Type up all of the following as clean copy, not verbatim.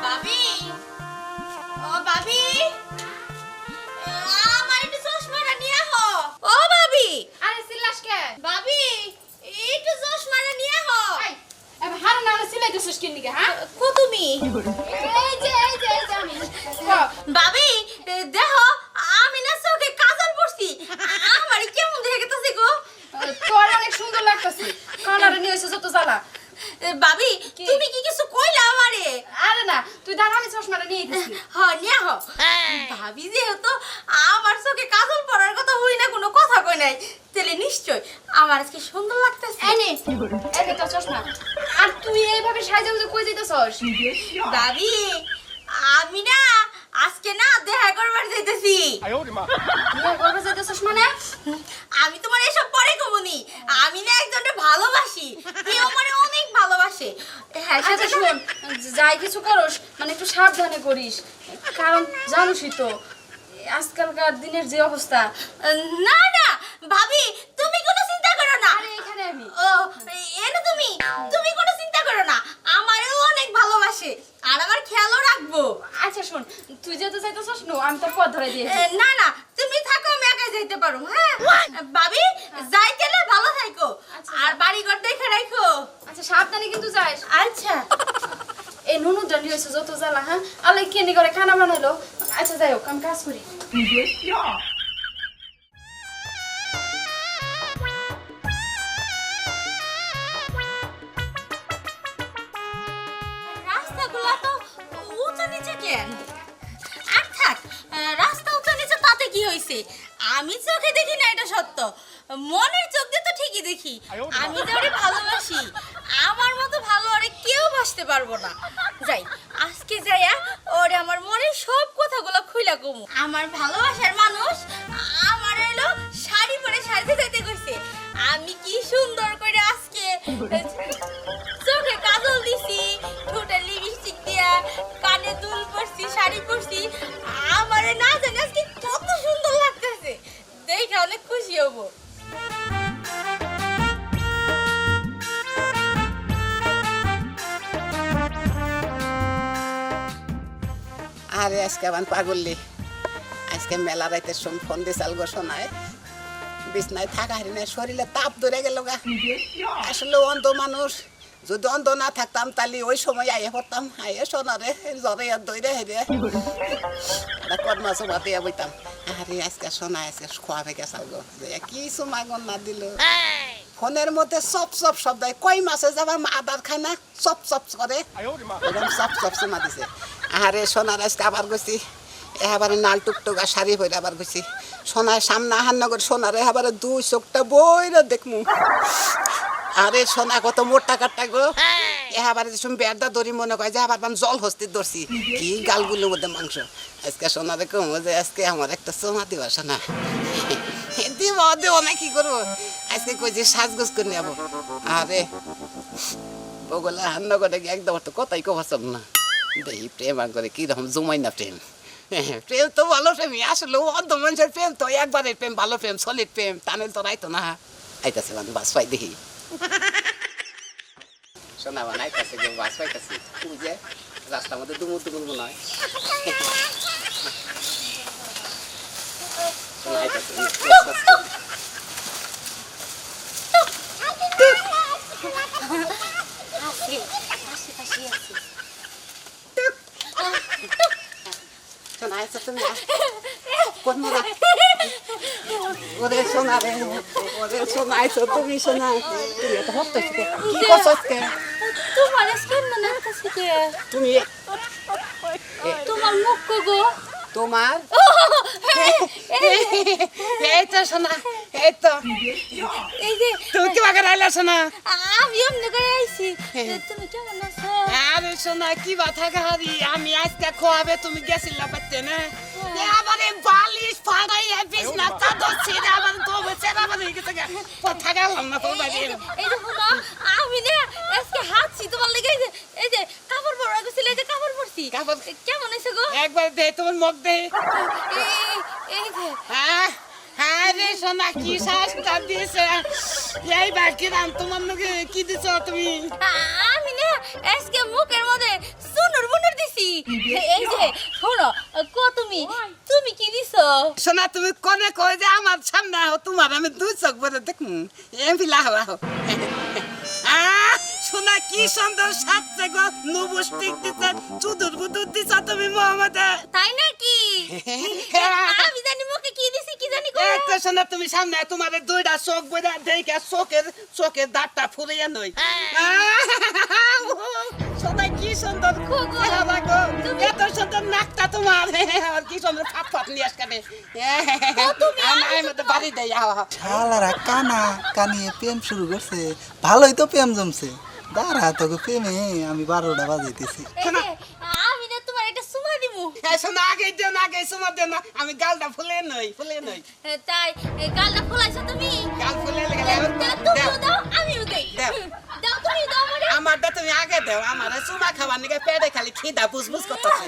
ভাবি, ও ভাবি, আমার একটু চশমাটা নিয়ে আহো। ও ভাবি, আরে সিল্লাস কে? ভাবি, একটু চশমাটা নিয়ে আহো। এই এবার হার না সিলাইতেছিস কি নিকে হ্যাঁ? কো তুমি? এই যে আমি ভাবি, দেখো আমি না চোখে কাজল পড়ছি। আমার কেমন দেখে গেছে গো? তোর অনেক সুন্দর লাগতেছে। কানারে নিয়ে এসে যত জ্বালা। ভাবি, কি? তুমি কি কিছু কইলা আমারে? আরে না তুই দাঁড়া আমি চশমাটা নিয়ে দিছি। হ নিয়ে আহো। ভাবি যেহেতু আমার চোখে কাজল পড়ার কথা হই না, কোনো কথা কই নাই, তাহলে নিশ্চয় আমার আজকে সুন্দর লাগতেছে। এই নে এই তো চশমা। আর তুই এইভাবে সাইজে বুঝে কই যাইতেছস? ভাবি, আমি না আজকে না দেখা করবার যাইতেছি। বিয়ে করবে যাইতেছস মানে? আমি তোমার এসব পরে কমুনি। আমি না একজনকে ভালোবাসি, কেউ মানে অনেক ভালোবাসে। হ্যাঁ আচ্ছা শোন, যাই কিছু করস মানে একটু সাবধানে করিস, কারণ জানোসই তো আজকালকার দিনের যে অবস্থা। না না ভাবি, তুমি কোনো চিন্তা করো না। আরে এখানে আমি ও এনে তুমি কোনো চিন্তা করো না, আমারও অনেক ভালোবাসে আর আমার খেয়ালও রাখবো। আচ্ছা শোন, তুই যেহেতু যাইতেছস নো আমি তোর পথ ধরে দিয়ে না না তুমি থাকো, আমি একাই যাইতে পারো। হ্যাঁ ভাবি, যাই গেলে ভালো থাকো আর বাড়ি ঘর দেখে রাখো। আচ্ছা সাবধানে কিন্তু যাস। আচ্ছা এই নুনুর ডালি হয়েছে যত জ্বালা। হ্যাঁ আল্লাহ কেনি করে খানা বানাইলো। আচ্ছা যাই হোক আমি কাজ করি। রাস্তাগুলো তো উঁচু নিচে কেন? আর থাক, রাস্তা উঁচু নিচে তাতে কি হয়েছে? আমি চোখে দেখি না, এটা সত্য। মনের চোখ দিয়ে তো ঠিকই দেখি। আমি যারে ভালোবাসি, আমার মতো ভালো আরে কেউ বাসতে পারবো না। যাই আজকে যাইয়া ওরে আমার মনের সব কথাগুলো খুইলা কমু। আমার ভালোবাসার মানুষ আমার এলো শাড়ি পরে সাজতে যাইতে কইছে। আমি কি সুন্দর করে আজকে চোখে কাজল দিছি, ঠোঁটে লিপস্টিক দিয়া, কানে দুল পরছি, শাড়ি পরছি। আমারে না জানি আজকে কত সুন্দর লাগতেছে, দেখে অনেক খুশি হব। আরে আজকে আমার পাগললি, আজকে মেলা রাইতে ফোন দিয়ে চাল গো শোনায় বিছনায় থাকা হারি না, শরীরে তাপ ধরে গেল গা। আসলে অন্ধ মানুষ, যদি অন্ধ না থাকতাম তাহলে ওই সময় আইয়ে পড়তাম, আইয়ে শোনারে জ্বরে আর দইরে হেরে একটা কদমা চোমা দিয়ে বইতাম। আরে আজকে শোনায় আজকে খোয়া ভেগে চাল গো, কিছু মাগন না দিল। ফোনের মধ্যে চপ চপ শব্দ, কই মাছে যাবার আদার খায় না, চপ চপ করে এরকম চপ চপ চুমা দিছে। আরে সোনার আজকে আবার গেছি, এবারে নাল টুকটুকা শাড়ি পরে আবার গেছি। সোনার সামনে আহার নগর সোনারে এবারে দুই চোখটা বইরা দেখমু। আরে সোনা কত মোটা কাটটা গো, এবারে শুন বেড়দা দড়ি মনে করে যে আবার জল হস্তি ধরছি, কি গালগুলোর মধ্যে মাংস। আজকে সোনারে কমো যে আজকে আমার একটা চোমা দিবা সোনা। দিব দেবো না, কি করবো আজকে কই যে সাজগোজ করে নেবো। আরে বগলে হান্না করে একদম তো কথাই কবাসব না, দেখি প্রেম আর করে কিরকম জমাই না প্রেম। প্রেম তো ভালো প্রেমই, আসলে অন্ধ মানুষের প্রেম তো একবারের প্রেম, ভালো প্রেম, সলিড প্রেম, টানেল তো রাইতো না। আইতাছে মানে বাস পাই দেখি শোনা মানে আইতাছে যে বাস পাইতাছি, বুঝে রাস্তার মধ্যে দুমুর দুমুর মনে হয়। আইতাছে শোনা আইসা তুমি কোন মোড়া ওরে শোনা রে, ওরে শোনা আইসো তুমি, শোনা তুমি এত হত্যা কি করছস কে? তোমার আজকে না লাগতেছে কে? তুমি তোমার মুখ কো গো? তোমার এই তো শোনা, এই তো এই যে তুমি কি বাগান আইলা শোনা? আমি এমনি করে আইছি। তুমি কেমন আছো? আরে শোনা কি বাথা গাড়ি, আমি আজকে খোয়াবে তুমি গেছিলা বাচ্চা না, আমারে বালিশ ফাড়াইয়া বিছনা চাদর ছিঁড়ে আমার তো বেচারা আমার হয়ে গেছে গা, কথা গেলাম না তোর বাড়ি। এই যে শোনো, আমি না আজকে হাঁটছি তোমার লেগে, এই যে কাপড় পরা গেছিল, এই যে কাপড় পরছি। কাপড় কেমন হয়েছে গো? একবার দে তোমার মুখ দে। এই যে হ্যাঁ হ্যাঁ রে সোনা, কি শাস্তা দিয়েছে। এই বাকি রাম তোমার নাকি কি দিছো তুমি? আমি না আজকে মুখের মধ্যে সুনুর বুনুর দিছি। এই যে শোনো, তুমি তুমি কি দিছো? শোনা তুমি কোনে কই যে আমার সামনে আহো, তোমার আমি দুই চোখ ভরে দেখুন। এমপি লাহো আহো। শোনা কি সুন্দর সাজছে গো, নুবুস্টিক দিছে, চুদুর বুদুর দিছো তুমি মোহাম্মদে। তাই নাকি? আমি জানি মুখে কি দিছি কি জানি গো। এই তো শোনা তুমি সামনে তোমার দুইটা চোখ বইরা দেখে চোখের দাঁতটা ফুরিয়ে নই। শোনা কি সুন্দর চেহারা গো, এত সুন্দর নাকটা তোমার, আর কি সুন্দর ফাপ ফাপ নিয়ে আসবে। আমি মধ্যে বাড়ি দেই আহো। শালারা কানা কানিয়ে প্রেম শুরু করছে, ভালোই তো প্রেম জমছে। দাঁড়া তোকে প্রেমে আমি 12টা বাজাইতেছি। এই যে, আমি না তোমার একটা সুমা দিমু। শোনা আগে দেও না, আগে সময় দেও না, আমি গালটা ফুলে নই। তাই গালটা ফলাইছো তুমি? গাল ফুলে গেলে তুমিও দাও আমিও দেই। দাও। দাও তুমি দাও আমারে। আমারটা তুমি আগে দেও, আমার চুমা খাবার নিকে পেটে খালি খিদা বুঝবুঝ করতেছে।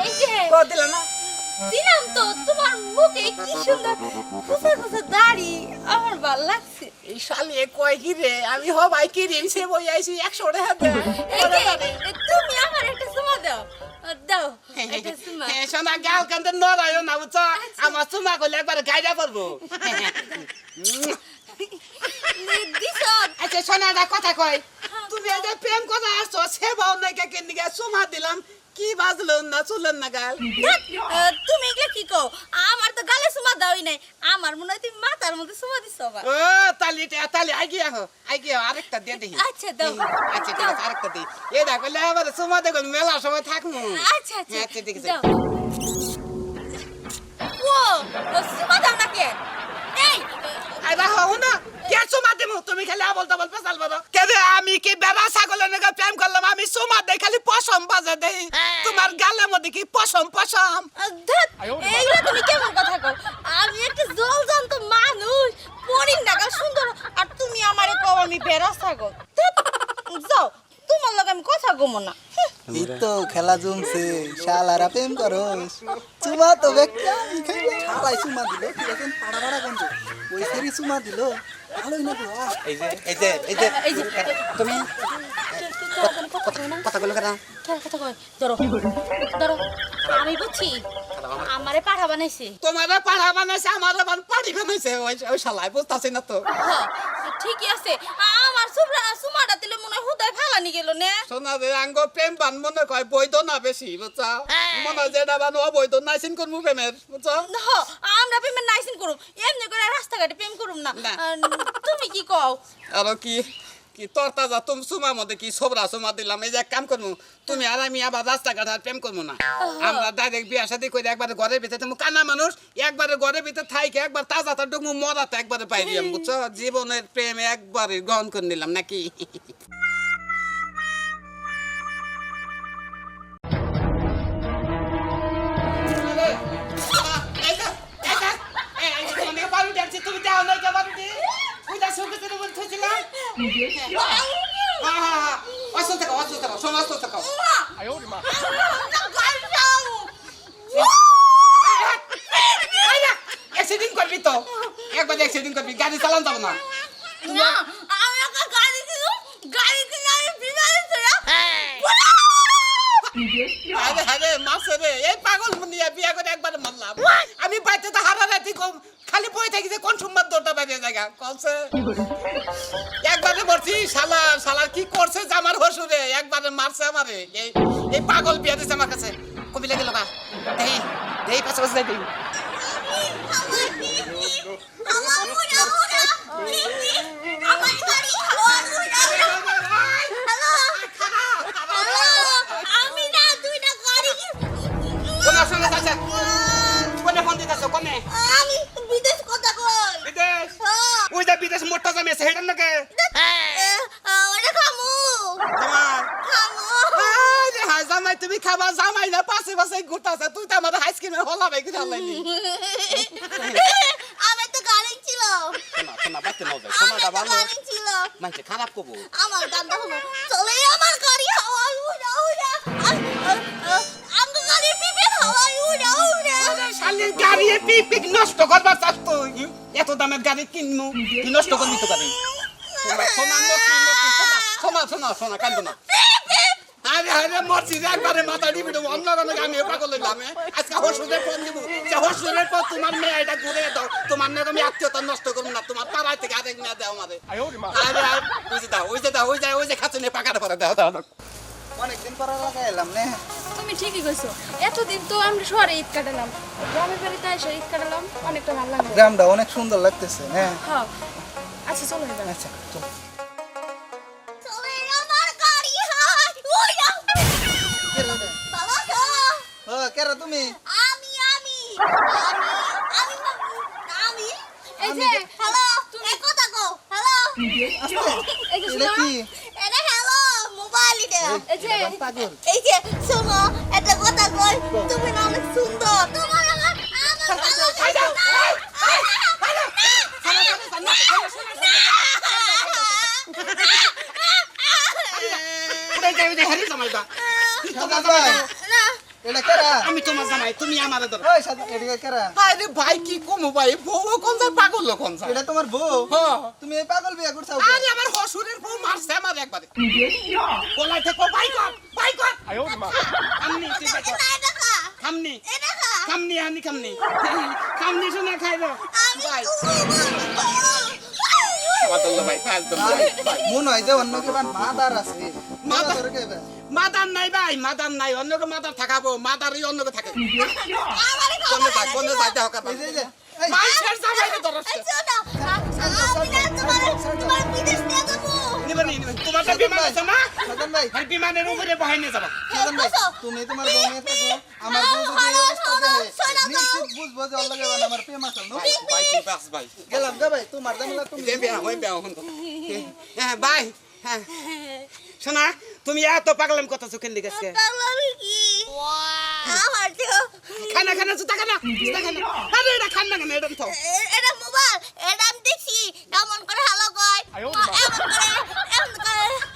এই যে কো দিল না? দিলাম তো, তোমার মুখে কি সুন্দর কুচা কুচা দাড়ি, আমার ভালো লাগছে। এই শালি কয় কি রে, আমি হবাই কি রে সে বই আইছি 100 টাকা দে। এই যে তুমি আমার একটা সুমা দাও, দাও একটা সুমা। শোনা গাল কান্দে নড়াইও না বুঝছ, আমার চুমা করলে একবার গাইডা পড়বো। দিছো? আচ্ছা শোনা একটা কথা কয়, তুমি এই যে প্রেম কথা আসছো সেবাও নাই কে নিকে চুমা দিলাম, কি বাজলো না চুলেন না গাল। তুমি এগুলো কি কও? আমার তো গালে সুমা দাওই নাই, আমার মনে হয় তুমি মাথার মধ্যে সুমা দিছো আবার। ও তালি আইগিয়া হো আরেকটা দিয়ে দেখি। আচ্ছা দাও। আচ্ছা ঠিক আছে আরেকটা দিই। এটা করলে আবার চুমা দেখুন মেলা সময় থাকবো। আচ্ছা আচ্ছা আচ্ছা ঠিক আছে। দাও। ও সুমা দাও না কে? এই আরে হও না, কে চুমা দেবো? তুমি খালি আবল তাবল পেছাল বলো। কে রে, আমি কি বেড়া ছাগলের নাকি প্রেম করলাম? আমি চুমা দেই খালি পশম বাজে দেই, তোমার গালের মধ্যে কি পশম? ধ্যাৎ, এইগুলো তুমি কেমন কথা কও? আমি একটা জলজান্ত মানুষ, পরিন নাগাল সুন্দর, আর তুমি আমারে কও আমি বেড়া ছাগল। ধ্যাৎ, যাও, তোমার লগে আমি কথা কমো না। এই তো খেলা জমছে, শালারা প্রেম করস। চুমা তো বেকা শালাই চুমা দিল, কি এখন পাড়া পাড়া কিন্তু ওই সেরি চুমা দিল, ভালোই না বাবা। এই যে তুমি কথাগুলো কেন? কথা কই, ধরো ধরো, আমি বুঝছি আমারে পাঠা বানাইছে। তোমার পাড়া বানাইছে, আমার পাড়ি বানাইছে, ওই শালাই বুঝতেছি না তো। হ্যাঁ, ঠিকই আছে, আমার সুমাটা দিলে মনে হয় হুদায় ফালানি গেল না। শোনা রে, আঙ্গ প্রেম বান মনে কয় বৈধ না বেশি বুঝছা, মনে হয় যেটা বান অবৈধ নাইছিন করবো প্রেমের বুঝছো। আমরা প্রেমের নাইসিন করুম, এমনি করে রাস্তাঘাটে প্রেম করুম না। না। তুমি কি কও? আর কি কি তোর তাজা তুমি চুমার মধ্যে কি সোবরা চুমা দিলাম, এই যে এক কাম করবো, তুমি আর আমি আবার রাস্তাঘাট আর প্রেম করবো না, আমরা ডাইরেক্ট বিয়া শাদী করে একবারে ঘরের ভিতরে, তুমি কানা মানুষ, একবারে ঘরের ভিতরে থাইকে একবার তাজা তার ডুমু মরাতে একবারে পাইলি আমি বুঝছো, জীবনের প্রেম একবারে গ্রহণ করে নিলাম নাকি। তুমি যাও না বাড়িতে, পূজা শুরু করে বলছিলাম। অসুস্থ থাকো শোনো, অসুস্থ থাকো। অ্যাক্সিডেন্ট করবি তো, একবার অ্যাক্সিডেন্ট করবি, গাড়ি চালান যাবো না। না, আমি একটা গাড়ি দিল, গাড়ি কিনে আমি বিমানে চড়া। আরে মাসে রে, এই পাগল নিয়ে বিয়া করে একবার মারলাম। আমি বাইতে তো হারা রাতি খালি বই থাকি যে কোন সোমবার দৌড়টা বাইরে জায়গা কলছে, একবারে বলছি শালার কি করছে যে আমার হসুরে একবারে মারছে আমারে। এই পাগল বিয়া দিছে আমার কাছে, কবি লাগে লোকা দেই পাশে পাশে দেই। আমি না দুইটা গাড়ি তোমার সঙ্গে আছে কোনে ফোন দিতেছ? কোনে? আমি বিদেশ কথা কই। বিদেশ? ওই যে বিদেশ মোটটা জমেছে হেডেন নাকি ওটা খামু তোমার? খামু। আরে হাই জামাই, তুমি খাবা, জামাই না পাশে পাশে ঘুরতাছে, তুই তো আমার আইসক্রিমে হলা ভাই ঘুরে আলাইলি। আমি তো গাড়ি ছিল, শোনা বাইতে নাও যাই, আমি শোনাটা তো ভালো, গাড়ি ছিল, মানছে খারাপ করবো। আমার গানটা হলো চলে আমার গাড়ি হাওয়ায় উড়া উড়া, আমার গাড়ি পিপে হাওয়ায় উড়া উড়া। শালির গাড়ি পিক নষ্ট করবার চাস তুই। এত দামের গাড়ি কিনবো তুই নষ্ট করবি তো গাড়ি সোনা সোনা সোনা সোনা কান্দ না আরে আরে মরছি রে একবারে মাথা দিবি তো অন্য কোনো আমি পাগল হইলাম আজকে হসুরের ফোন দিব যে হসুরের পর তোমার মেয়ে এটা ঘুরে দাও তোমার মেয়ে আমি আত্মীয়তা নষ্ট করবো না তোমার পাড়ায় থেকে আরেক মেয়ে দাও আমাদের আরে আরে ওই যে খাচ্ছে নিয়ে পাকাটা পরে দাও দাও অনেকদিন পর লাগাই এলাম নে তুমি ঠিকই কইছো এতদিন তো আমরা শহরে ঈদ কাটালাম গ্রামের বাড়িতে এসে ঈদ কাটালাম অনেকটা ভালো লাগলো গ্রামটা অনেক সুন্দর লাগতেছে হ্যাঁ হ্যাঁ আচ্ছা চলো এবার আচ্ছা চল ও কেরা তুমি এই যে হ্যালো তুমি কথা কও হ্যালো এই যে এটা কি এই যে পাগল এই যে শোনো একটা কথা কই তুমি না অনেক সুন্দর তোমার আমার এটা কেরা আমি তোমার জামাই তুমি আমার ধর ওই সাদা এটা কেরা আরে ভাই কি কমু ভাই বউ কোন যায় পাগল কোন যায় এটা তোমার বউ হ্যাঁ তুমি এই পাগল বিয়া করছাও আরে আমার হসুরের বউ মারছে আমার একবারে বলাই থেকে বাই কর আমনি ঠিক আছে খামনি খামনি আনি খামনি খামনি শোনা খাইলো ভাই মাতাল্লা ভাই ফাজ দম ভাই মন হয় যে অন্য কেবা মাদার আছে মাদার? মাদার কেবা মাদার নাই ভাই মাদার নাই অন্যকে মাদার থাকাবো মাদারই অন্যকে থাকে কোন যায় দেখো কাবা এই যে এই মাইছের জামাই ধরছে নিবেন তোমারটা বিমান আছে না সাদন ভাই আর বিমানের উপরে বহাই নিয়ে যাবা সাদন ভাই তুমি তোমার বউ নিয়ে থাকো আমার বউ যদি এই অবস্থা দেখে নিশ্চিত বুঝবো যে অল্লাহ কেবা আমার প্রেম আছে নো ভাই তুই বাস ভাই গেলাম গা ভাই তোমার জামলা তুমি যে বিয়া হই বিয়া হন হ্যাঁ ভাই হ্যাঁ শোনা তুমি এত পাগলাম কথা চোখের দিকে আজকে খানা খানা জুতা খানা আরে এটা খান না কেন এটা তো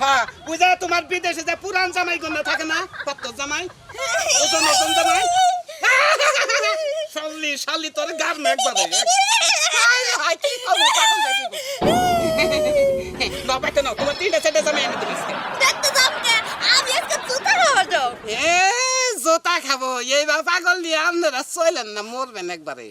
হ্যাঁ বুঝা তোমার বিদেশে যে পুরান জামাই গন্ধ থাকে না পাত্র জামাই ওজন নতুন জামাই শালি তোর গার না একবারে হাই কি করবো পাগল দেখি বাবা কেন তোমার তিনটা সেটা জামাই এনে দিস জোতা খাবো এই বা পাগল দিয়ে আপনারা চলেন না মরবেন একবারে